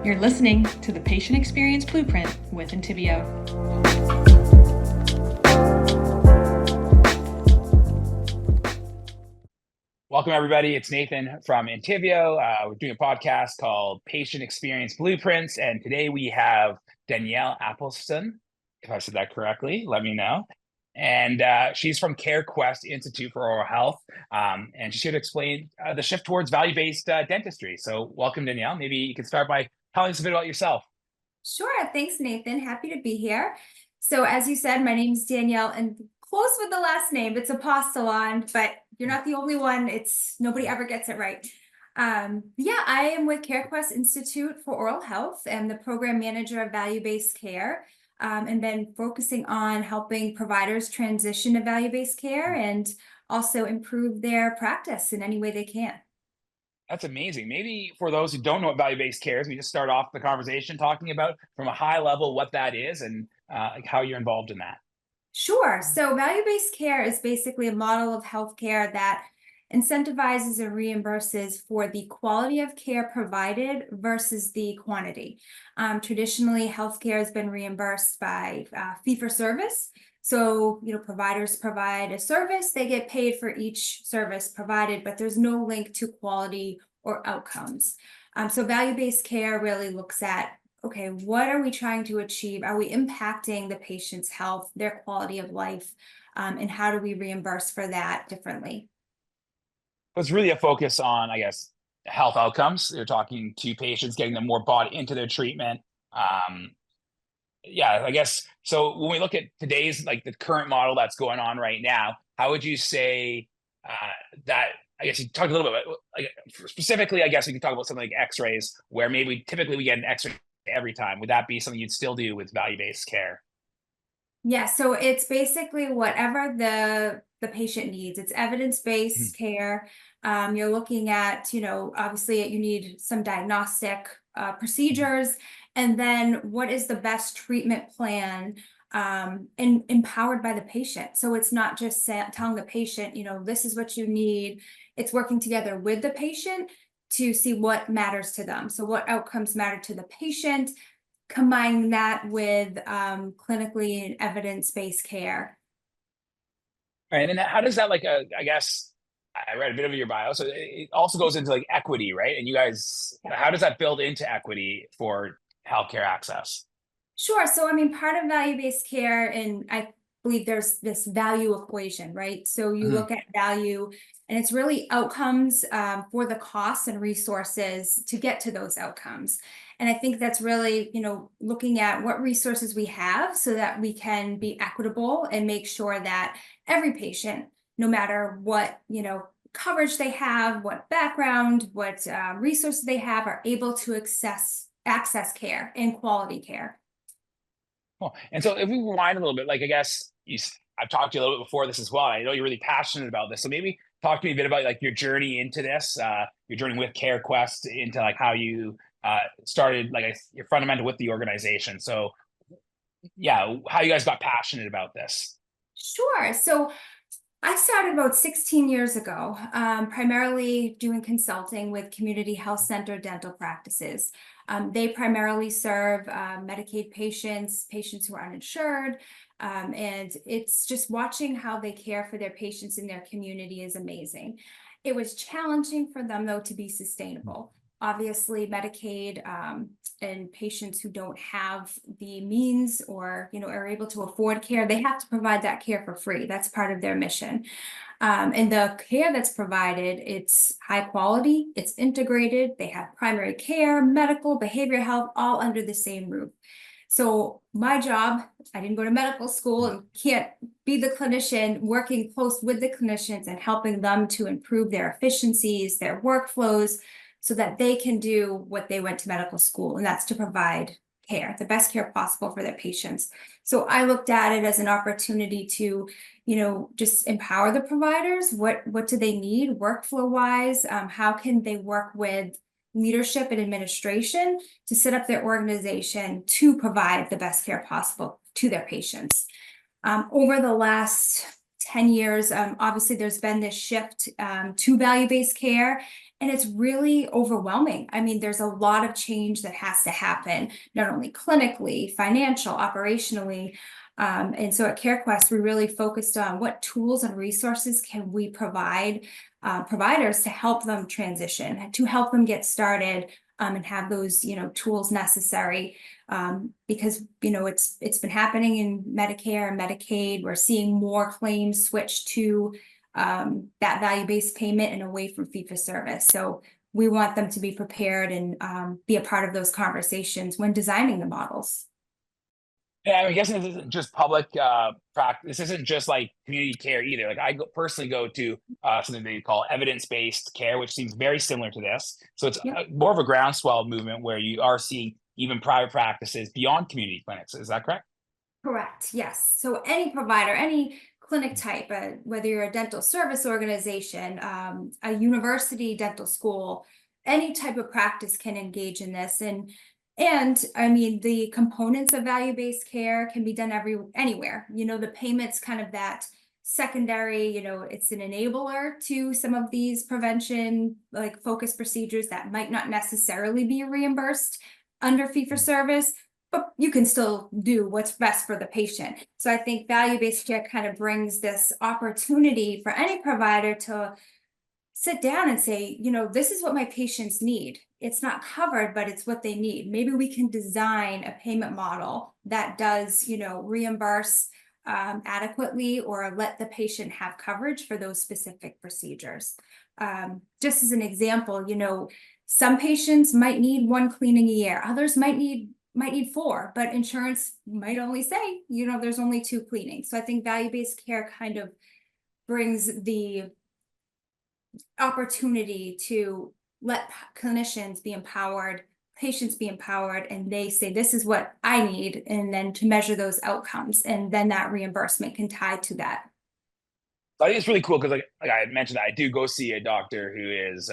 You're listening to the Patient Experience Blueprint with Intivio. Welcome, everybody. It's Nathan from Intivio. We're doing a podcast called Patient Experience Blueprints, and today we have Danielle Apostolon. If I said that correctly, let me know. And she's from CareQuest Institute for Oral Health, and she's here to explain the shift towards value-based dentistry. So welcome, Danielle. Maybe you can start by telling us a bit about yourself. Sure. Thanks, Nathan. Happy to be here. So as you said, my name is Danielle, and close with the last name. It's Apostolon, but you're not the only one. Nobody ever gets it right. I am with CareQuest Institute for Oral Health. I'm the program manager of value-based care, and been focusing on helping providers transition to value-based care and also improve their practice in any way they can. That's amazing. Maybe for those who don't know what value-based care is, we just start off the conversation talking about from a high level what that is and like how you're involved in that. Sure. So value-based care is basically a model of healthcare that incentivizes and reimburses for the quality of care provided versus the quantity. Traditionally, healthcare has been reimbursed by fee-for-service. So, providers provide a service, they get paid for each service provided, but there's no link to quality or outcomes. So value-based care really looks at, okay, what are we trying to achieve? Are we impacting the patient's health, their quality of life, and how do we reimburse for that differently? So it's really a focus on, I guess, health outcomes. You're talking to patients, getting them more bought into their treatment. I guess so. When we look at today's, like the current model that's going on right now, how would you say that? I guess you talked a little bit about, like, specifically, I guess we could talk about something like X-rays, where maybe typically we get an X-ray every time. Would that be something you'd still do with value-based care? Yeah, so it's basically whatever the patient needs. It's evidence-based care. You're looking at, obviously you need some diagnostic procedures, and then what is the best treatment plan, and empowered by the patient. So it's not just telling the patient, this is what you need. It's working together with the patient to see what matters to them. So what outcomes matter to the patient, combining that with clinically and evidence-based care. Right. And then how does that, I guess I read a bit of your bio, so it also goes into like equity, right? And you guys, how does that build into equity for healthcare access? Sure. So, part of value-based care, and I believe there's this value equation, right? So you look at value, and it's really outcomes for the costs and resources to get to those outcomes. And I think that's really, looking at what resources we have so that we can be equitable and make sure that every patient, no matter what, coverage they have, what background, what resources they have, are able to access care and quality care. Cool. And so if we rewind a little bit, like I guess I've talked to you a little bit before this as well. I know you're really passionate about this. So maybe talk to me a bit about like your journey into this, your journey with CareQuest, into like how you started, like your fundamental with the organization. So yeah, how you guys got passionate about this. Sure. So I started about 16 years ago, primarily doing consulting with community health center dental practices. They primarily serve Medicaid patients who are uninsured, and it's just watching how they care for their patients in their community is amazing. It was challenging for them, though, to be sustainable. Obviously, Medicaid and patients who don't have the means or are able to afford care, they have to provide that care for free. That's part of their mission. And the care that's provided, it's high quality, it's integrated. They have primary care, medical, behavioral health, all under the same roof. So my job, I didn't go to medical school and can't be the clinician, working close with the clinicians and helping them to improve their efficiencies, their workflows, so that they can do what they went to medical school, and that's to provide care, the best care possible for their patients. So I looked at it as an opportunity to, just empower the providers. What do they need workflow-wise? How can they work with leadership and administration to set up their organization to provide the best care possible to their patients? Over the last 10 years, obviously there's been this shift to value-based care, And it's really overwhelming. I mean, there's a lot of change that has to happen, not only clinically, financial, operationally. And so at CareQuest, we really focused on what tools and resources can we provide providers to help them transition, to help them get started, and have those, tools necessary. Because, it's been happening in Medicare and Medicaid. We're seeing more claims switch to that value-based payment and away from fee-for-service. So we want them to be prepared and be a part of those conversations when designing the models. Yeah, I'm guessing this isn't just public practice. This isn't just like community care either. Like personally go to something they call evidence-based care, which seems very similar to this. So it's Yep. more of a groundswell movement where you are seeing even private practices beyond community clinics. Is that correct? Correct. Yes. So any provider, any clinic type, whether you're a dental service organization, a university dental school, any type of practice can engage in this. And I mean, the components of value-based care can be done anywhere. The payments kind of that secondary, it's an enabler to some of these prevention, like focus procedures that might not necessarily be reimbursed under fee-for-service, but you can still do what's best for the patient. So I think value-based care kind of brings this opportunity for any provider to sit down and say, this is what my patients need. It's not covered, but it's what they need. Maybe we can design a payment model that does, reimburse adequately or let the patient have coverage for those specific procedures. Just as an example, some patients might need one cleaning a year. Others might need 4, but insurance might only say, there's only 2 cleanings. So I think value-based care kind of brings the opportunity to let clinicians be empowered, patients be empowered, and they say, this is what I need, and then to measure those outcomes. And then that reimbursement can tie to that. I think it's really cool because like I had mentioned, I do go see a doctor who is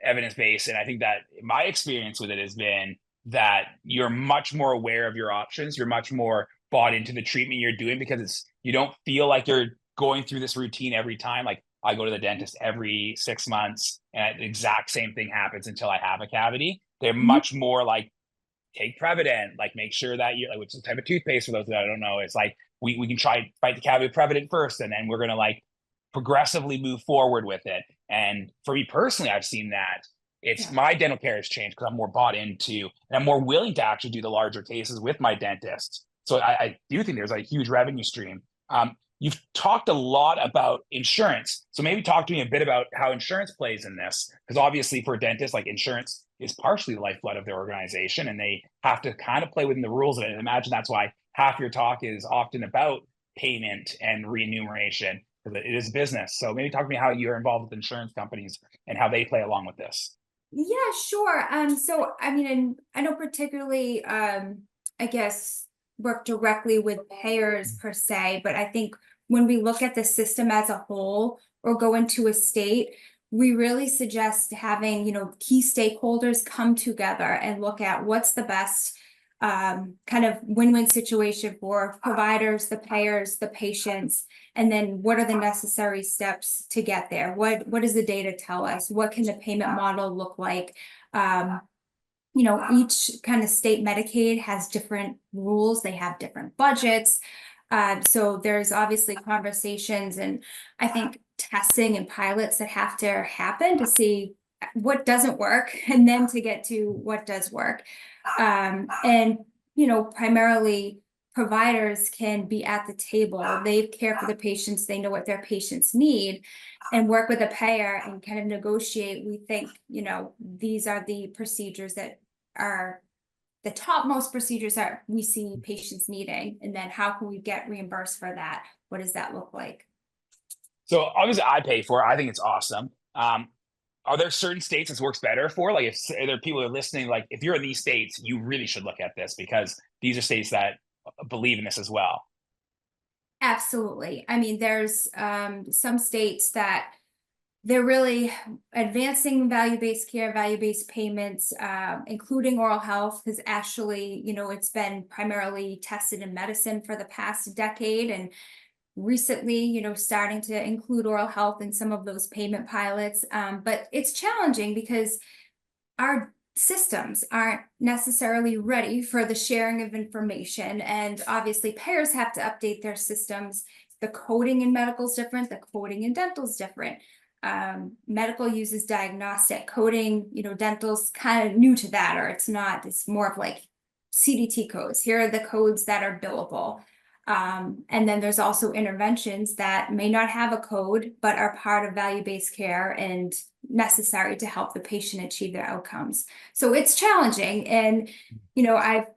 evidence-based. And I think that my experience with it has been that you're much more aware of your options. You're much more bought into the treatment you're doing because you don't feel like you're going through this routine every time. Like I go to the dentist every 6 months and the exact same thing happens until I have a cavity. They're much more like, take Preventive, like make sure that you like which type of toothpaste for those that I don't know. It's like we can try fight the cavity with Preventive first, and then we're gonna like progressively move forward with it. And for me personally, I've seen that it's my dental care has changed because I'm more bought into and I'm more willing to actually do the larger cases with my dentist. So I do think there's a huge revenue stream. You've talked a lot about insurance. So maybe talk to me a bit about how insurance plays in this. Because obviously for dentists, like insurance is partially the lifeblood of their organization and they have to kind of play within the rules of it. And imagine that's why half your talk is often about payment and remuneration because it is business. So maybe talk to me how you're involved with insurance companies and how they play along with this. Yeah, sure. So I mean, and I don't particularly, I guess, work directly with payers per se, but I think when we look at the system as a whole or go into a state, we really suggest having, key stakeholders come together and look at what's the best kind of win-win situation for providers, the payers, the patients, and then what are the necessary steps to get there? What does the data tell us? What can the payment model look like? Each kind of state Medicaid has different rules. They have different budgets. So there's obviously conversations and I think testing and pilots that have to happen to see what doesn't work and then to get to what does work. And primarily providers can be at the table. They care for the patients. They know what their patients need and work with a payer and kind of negotiate. We think, these are the procedures that are the topmost procedures that we see patients needing. And then how can we get reimbursed for that? What does that look like? So obviously I pay for it. I think it's awesome. Are there certain states this works better for? Like if there are people who are listening, like if you're in these states, you really should look at this because these are states that believe in this as well. Absolutely. I mean, there's some states that they're really advancing value-based care, value-based payments, including oral health, because actually, it's been primarily tested in medicine for the past decade. And recently, starting to include oral health in some of those payment pilots. But it's challenging because our systems aren't necessarily ready for the sharing of information. And obviously payers have to update their systems. The coding in medical is different, the coding in dental is different. Medical uses diagnostic coding, dental's kind of new to that, or it's not, it's more of like CDT codes. Here are the codes that are billable. And then there's also interventions that may not have a code, but are part of value-based care and necessary to help the patient achieve their outcomes. So it's challenging. And, I've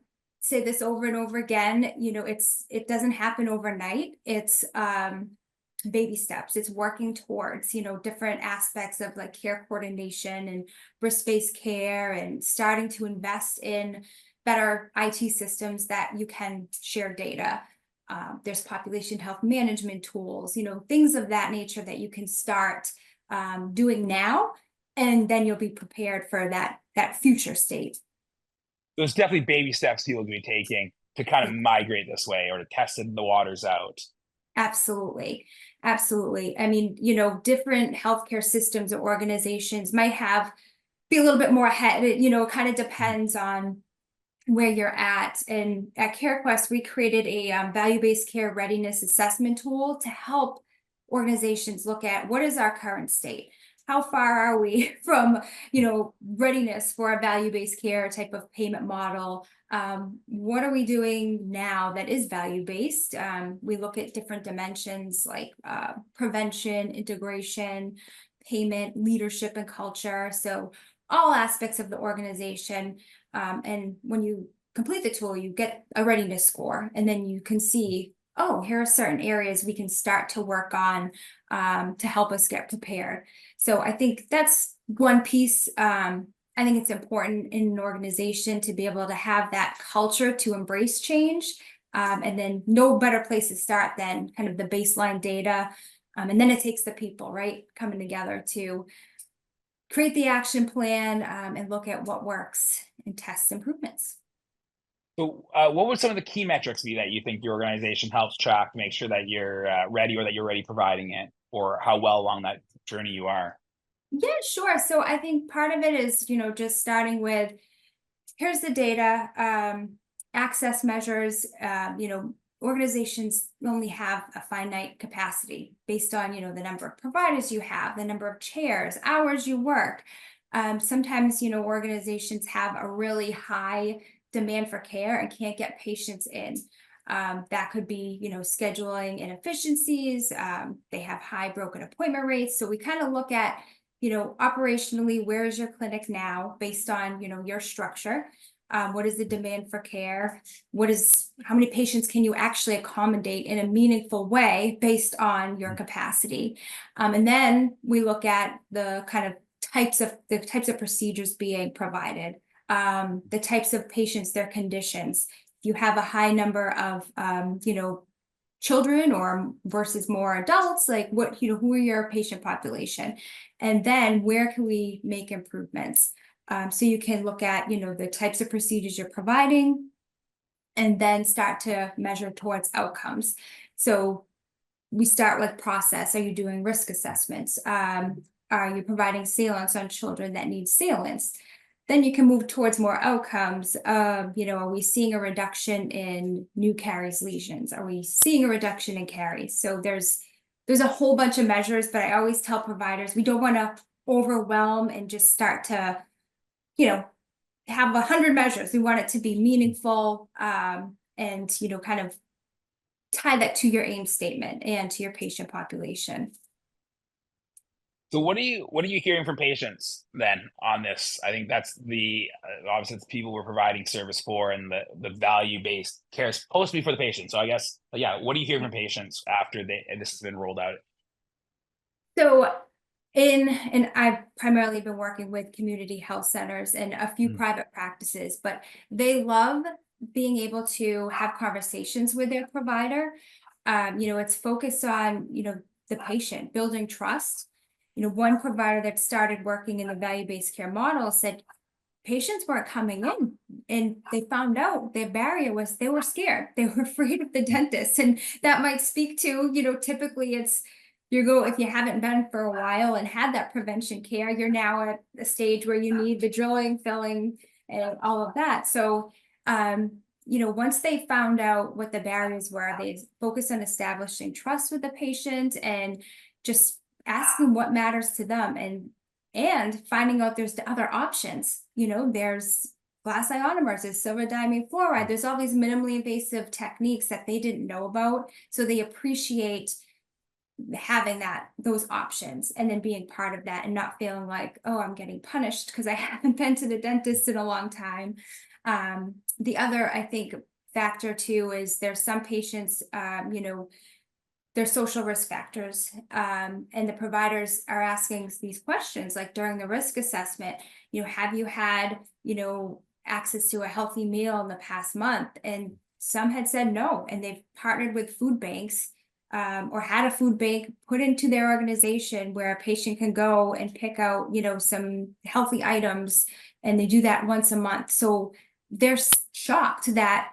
said this over and over again, it doesn't happen overnight. It's baby steps. It's working towards, different aspects of like care coordination and risk-based care, and starting to invest in better IT systems that you can share data. There's population health management tools, things of that nature that you can start doing now, and then you'll be prepared for that future state. There's definitely baby steps people can be taking to kind of migrate this way, or to test the waters out. Absolutely. Absolutely. I mean, different healthcare systems or organizations might be a little bit more ahead. It kind of depends on where you're at. And at CareQuest, we created a value-based care readiness assessment tool to help organizations look at what is our current state. How far are we from, readiness for a value-based care type of payment model? What are we doing now that is value-based? We look at different dimensions like prevention, integration, payment, leadership, and culture. So all aspects of the organization. And when you complete the tool, you get a readiness score, and then you can see, oh, here are certain areas we can start to work on to help us get prepared. So I think that's one piece. I think it's important in an organization to be able to have that culture to embrace change. And then no better place to start than kind of the baseline data. And then it takes the people, right, coming together to create the action plan and look at what works and test improvements. So what would some of the key metrics be that you think your organization helps track to make sure that you're ready, or that you're ready providing it, or how well along that journey you are? Yeah, sure. So I think part of it is, just starting with, here's the data, access measures, organizations only have a finite capacity based on, the number of providers you have, the number of chairs, hours you work. Sometimes, organizations have a really high demand for care and can't get patients in. That could be, scheduling inefficiencies. They have high broken appointment rates. So we kind of look at, operationally, where is your clinic now based on, your structure? What is the demand for care? How many patients can you actually accommodate in a meaningful way based on your capacity? And then we look at the kind of types of procedures being provided, the types of patients, their conditions. If you have a high number of, children or versus more adults, like who are your patient population? And then where can we make improvements? So you can look at, the types of procedures you're providing, and then start to measure towards outcomes. So we start with process. Are you doing risk assessments? Are you providing sealants on children that need sealants? Then you can move towards more outcomes. Are we seeing a reduction in new caries lesions? Are we seeing a reduction in caries? So there's a whole bunch of measures, but I always tell providers, we don't want to overwhelm and just start to, have 100 measures. We want it to be meaningful, and, kind of tie that to your aim statement and to your patient population. So what are you hearing from patients then on this? I think that's obviously it's people we're providing service for, and the value-based care is supposed to be for the patient. So I guess, yeah, what are you hearing from patients after this has been rolled out? So and I've primarily been working with community health centers and a few private practices, but they love being able to have conversations with their provider. It's focused on, the patient, building trust. One provider that started working in the value-based care model said, patients weren't coming in, and they found out their barrier was they were scared. They were afraid of the dentist. And that might speak to, typically it's you go, if you haven't been for a while and had that prevention care, you're now at a stage where you need the drilling, filling, and all of that. So, once they found out what the barriers were, they focused on establishing trust with the patient and just asking what matters to them, and finding out there's the other options. There's glass ionomers, there's silver diamine fluoride, there's all these minimally invasive techniques that they didn't know about. So they appreciate having those options, and then being part of that and not feeling like, oh, I'm getting punished because I haven't been to the dentist in a long time. The other, I think, factor too is there's some patients, there's social risk factors, and the providers are asking these questions like during the risk assessment, have you had, access to a healthy meal in the past month? And some had said no, and they've partnered with food banks, or had a food bank put into their organization where a patient can go and pick out, some healthy items, and they do that once a month. So they're shocked that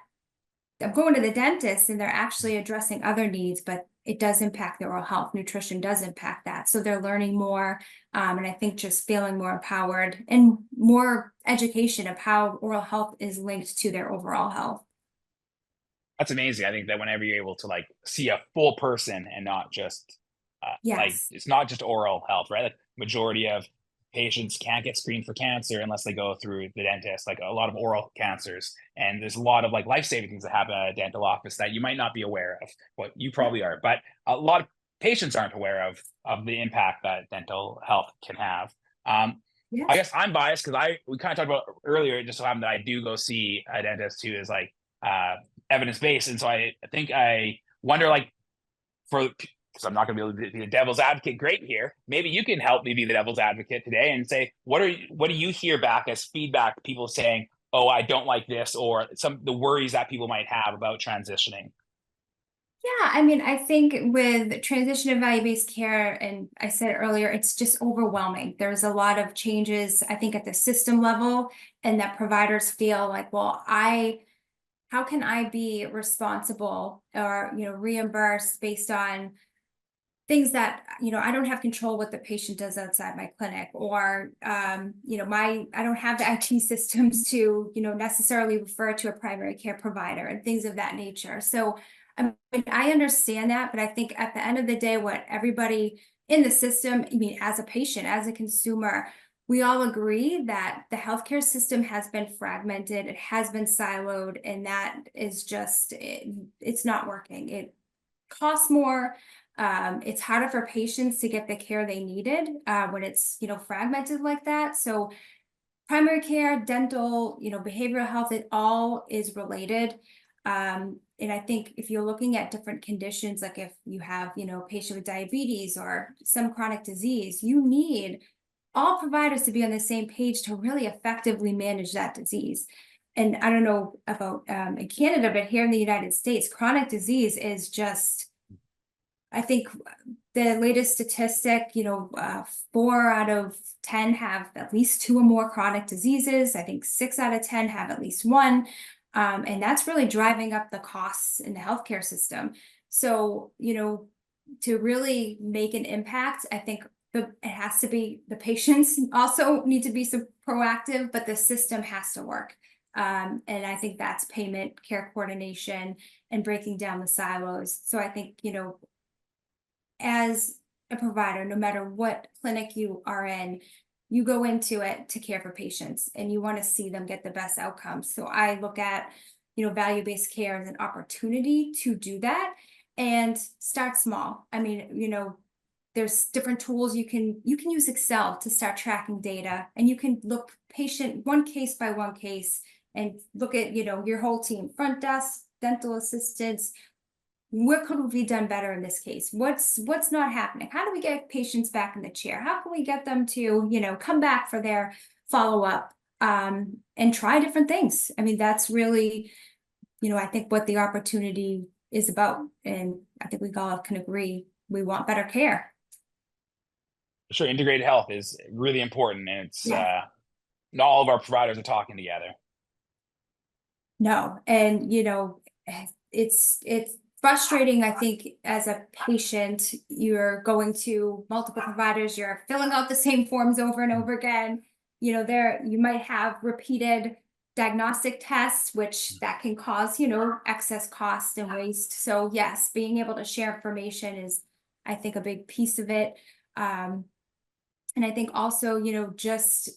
I'm going to the dentist and they're actually addressing other needs, but it does impact their oral health. Nutrition does impact that. So they're learning more. And I think just feeling more empowered and more education of how oral health is linked to their overall health. That's amazing. I think that whenever you're able to see a full person and not just Yes. it's not just oral health, right? Like majority of patients can't get screened for cancer unless they go through the dentist, like a lot of oral cancers. And there's a lot of life-saving things that happen at a dental office that you might not be aware of. What you probably are, but a lot of patients aren't aware of the impact that dental health can have. Yes. I guess I'm biased because we kind of talked about earlier. It just so happened that I do go see a dentist who is evidence-based, and so I think I wonder because I'm not going to be able to be the devil's advocate great here. Maybe you can help me be the devil's advocate today and say, what do you hear back as feedback, people saying, oh, I don't like this, or the worries that people might have about transitioning? Yeah, I mean, I think with transition and value-based care, and I said earlier, it's just overwhelming. There's a lot of changes, I think, at the system level, and that providers feel like, well, how can I be responsible or, reimbursed based on things that, I don't have control what the patient does outside my clinic, or, I don't have the IT systems to, necessarily refer to a primary care provider and things of that nature. So, I mean, I understand that, but I think at the end of the day, what everybody in the system, I mean, as a patient, as a consumer, we all agree that the healthcare system has been fragmented, it has been siloed, and that is just, it's not working. It costs more. It's harder for patients to get the care they needed when it's, fragmented like that. So primary care, dental, behavioral health, it all is related. And I think if you're looking at different conditions, like if you have, a patient with diabetes or some chronic disease, you need all providers to be on the same page to really effectively manage that disease. And I don't know about in Canada, but here in the United States, chronic disease is just, I think the latest statistic, 4 out of 10 have at least 2 or more chronic diseases. I think 6 out of 10 have at least one. And that's really driving up the costs in the healthcare system. So, to really make an impact, I think it has to be the patients also need to be so proactive, but the system has to work. And I think that's payment, care coordination, and breaking down the silos. So I think, as a provider, no matter what clinic you are in, you go into it to care for patients and you want to see them get the best outcomes. So I look at, value-based care as an opportunity to do that and start small. I mean, there's different tools you can use Excel to start tracking data, and you can look patient one case by one case and look at, your whole team, front desk, dental assistants. What could we be done better in this case? What's not happening? How do we get patients back in the chair? How can we get them to, come back for their follow-up, and try different things? I mean, that's really, I think what the opportunity is about. And I think we all can agree we want better care. Sure, integrated health is really important, and it's Yeah. not all of our providers are talking together. No, and it's frustrating. I think as a patient, you're going to multiple providers, you're filling out the same forms over and over again. You might have repeated diagnostic tests, which that can cause, excess cost and waste. So yes, being able to share information is, I think, a big piece of it. And I think also, just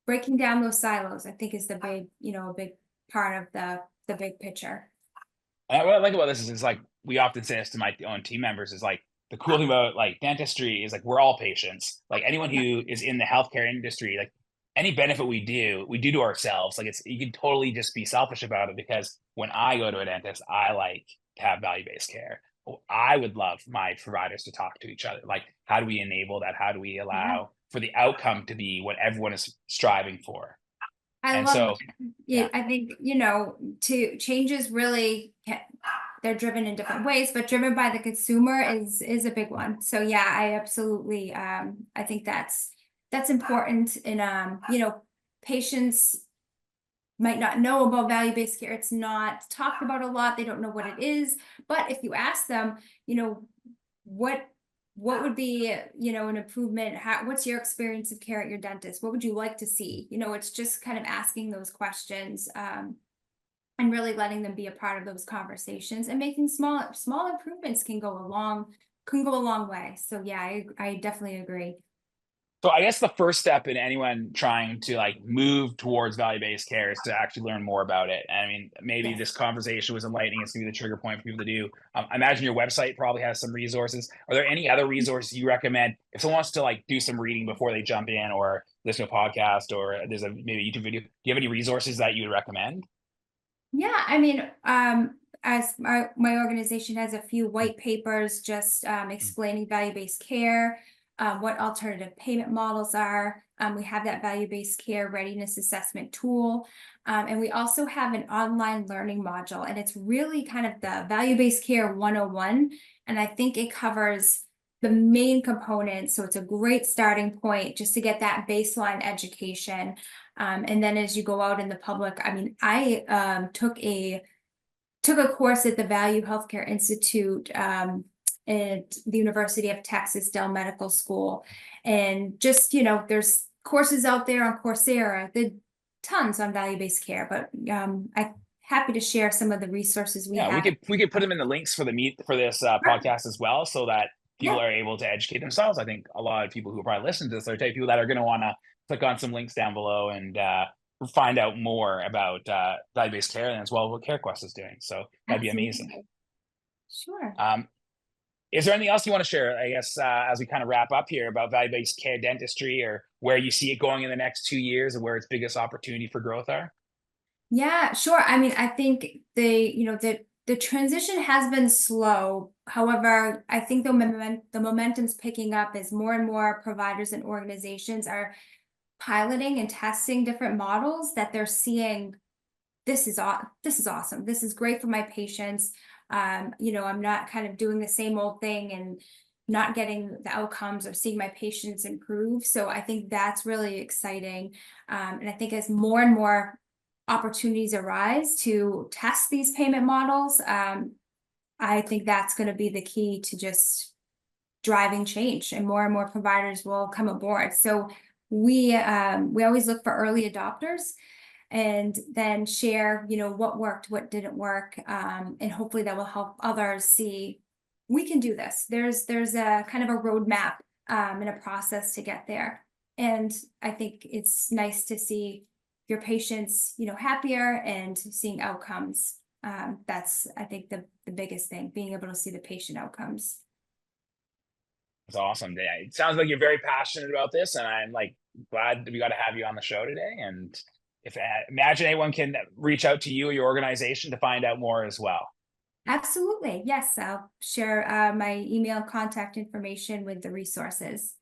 breaking down those silos, I think is the big, a big part of the big picture. And what I like about this is like, we often say this to my own team members, is like, the cool thing about like dentistry is like, we're all patients. Like anyone who is in the healthcare industry, like any benefit we do to ourselves. Like you can totally just be selfish about it, because when I go to a dentist, I like to have value-based care. I would love my providers to talk to each other. Like, how do we enable that? How do we allow for the outcome to be what everyone is striving for? I And love so, that. I think, to changes really they're driven in different ways, but driven by the consumer is a big one. So yeah, I absolutely I think that's important. And patients might not know about value-based care. It's not talked about a lot. They don't know what it is. But if you ask them, what would be, an improvement? What's your experience of care at your dentist? What would you like to see? It's just kind of asking those questions, and really letting them be a part of those conversations, and making small improvements can go a long way. So yeah, I definitely agree. So I guess the first step in anyone trying to like move towards value-based care is to actually learn more about it. And I mean, maybe this conversation was enlightening. It's gonna be the trigger point for people to do. I imagine your website probably has some resources. Are there any other resources you recommend if someone wants to like do some reading before they jump in, or listen to a podcast, or there's maybe a YouTube video? Do you have any resources that you would recommend? Yeah, I mean, as my organization has a few white papers just explaining value-based care, what alternative payment models are. We have that value-based care readiness assessment tool. And we also have an online learning module, and it's really kind of the value-based care 101. And I think it covers the main components. So it's a great starting point just to get that baseline education. And then as you go out in the public, I mean, I took a course at the Value Healthcare Institute at the University of Texas Dell Medical School. And just, there's courses out there on Coursera, the tons on value-based care, but I'm happy to share some of the resources we have. We could put them in the links for this podcast as well, so that people are able to educate themselves. I think a lot of people who probably listen to this are the type of people that are going to want to click on some links down below and find out more about value-based care, and as well what CareQuest is doing. So that'd be amazing. Sure. Is there anything else you want to share, I guess, as we kind of wrap up here, about value-based care dentistry, or where you see it going in the next 2 years, and where its biggest opportunity for growth are? Yeah, sure. I mean, I think the transition has been slow. However, I think the momentum's picking up as more and more providers and organizations are piloting and testing different models that they're seeing. This is awesome. This is great for my patients. I'm not kind of doing the same old thing and not getting the outcomes or seeing my patients improve. So I think that's really exciting. And I think as more and more opportunities arise to test these payment models, I think that's going to be the key to just driving change, and more providers will come aboard. So we always look for early adopters, and then share, what worked, what didn't work, and hopefully that will help others see we can do this. There's a kind of a roadmap and a process to get there. And I think it's nice to see your patients, happier and seeing outcomes. That's, I think, the biggest thing, being able to see the patient outcomes. It's awesome. Yeah, it sounds like you're very passionate about this, and I'm like glad that we got to have you on the show today. And if imagine anyone can reach out to you or your organization to find out more as well. Absolutely. Yes. I'll share my email contact information with the resources.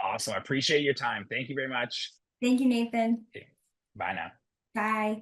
Awesome. I appreciate your time. Thank you very much. Thank you, Nathan. Okay. Bye now. Bye.